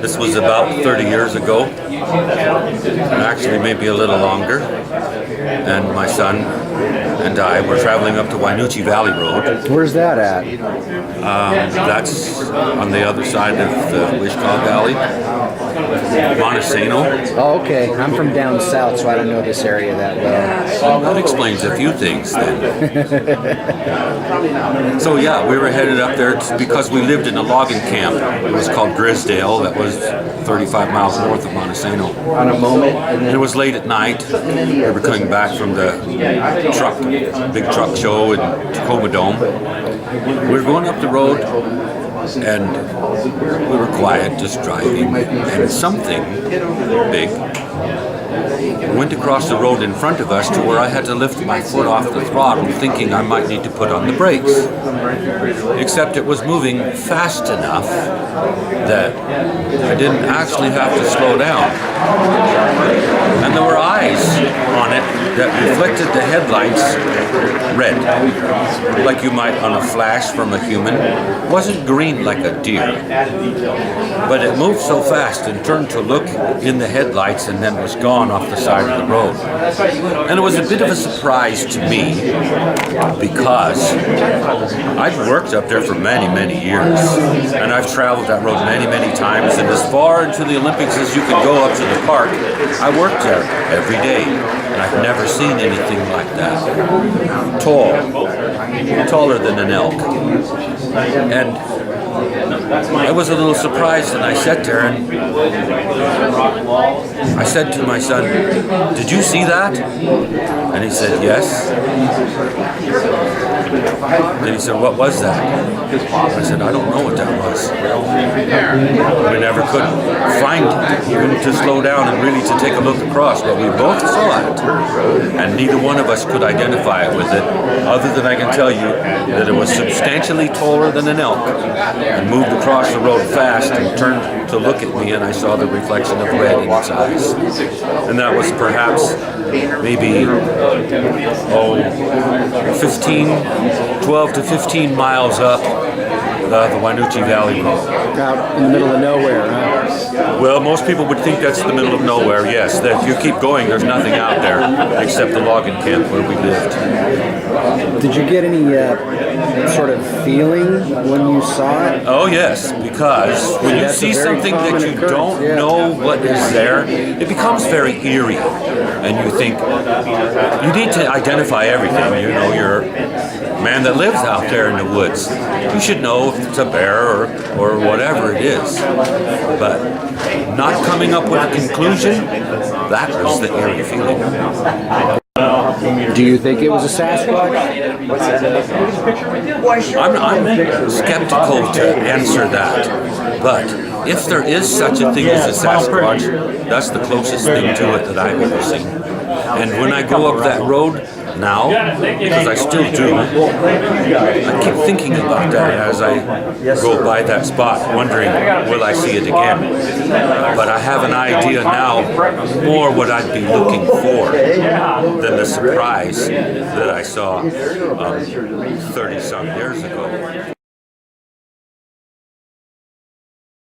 This was about 30 years ago, actually maybe a little longer, and my son and I were traveling up to Wynoochee Valley Road. Where's that at? That's on the other side of the Wishkal Valley, Montesano. Oh, okay. I'm from down south, so I don't know this area that well. That explains a few things then. So yeah, we were headed up there because we lived in a logging camp. It was called Grisdale. That was 35 miles north of Montesano. On a moment. And it was late at night. We were coming back from the big truck show in Tacoma Dome. We were going up the road, and we were quiet, just driving, and something big went across the road in front of us to where I had to lift my foot off the throttle, thinking I might need to put on the brakes. Except it was moving fast enough that I didn't actually have to slow down. And there were eyes on it that reflected the headlights red, like you might on a flash from a human. It wasn't green like a deer, but it moved so fast and turned to look in the headlights and then was gone off the side of the road. And it was a bit of a surprise to me because I've worked up there for many, many years, and I've traveled that road many, many times, and as far into the Olympics as you could go up to the park, I worked there every day, and I've never seen anything like that. Tall, taller than an elk. And I was a little surprised, and I sat there and I said to my son, "Did you see that?" And he said, "Yes." Then he said, "What was that?" I said, "I don't know what that was." We never could find it, even to slow down and really to take a look across, but we both saw it. And neither one of us could identify it with it, other than I can tell you that it was substantially taller than an elk and moved across the road fast and turned to look at me, and I saw the reflection of red in its eyes. And that was perhaps maybe 12 to 15 miles up the Wynoochee Valley Road. Out in the middle of nowhere, huh? Well, most people would think that's the middle of nowhere, yes. That if you keep going, there's nothing out there except the logging camp where we lived. Did you get any sort of feeling when you saw it? Oh, yes, because when you see something that you don't know what is there, it becomes very eerie. And you think, you need to identify everything. You know, you're a man that lives out there in the woods. You should know if it's a bear or whatever it is. But not coming up with a conclusion, that was the eerie feeling. Do you think it was a Sasquatch? I'm skeptical to answer that, but if there is such a thing as a Sasquatch, that's the closest thing to it that I've ever seen. And when I go up that road now, because I still do, I keep thinking about that as I go by that spot, wondering, will I see it again? But I have an idea now more what I'd be looking for than the surprise that I saw 30-some years ago.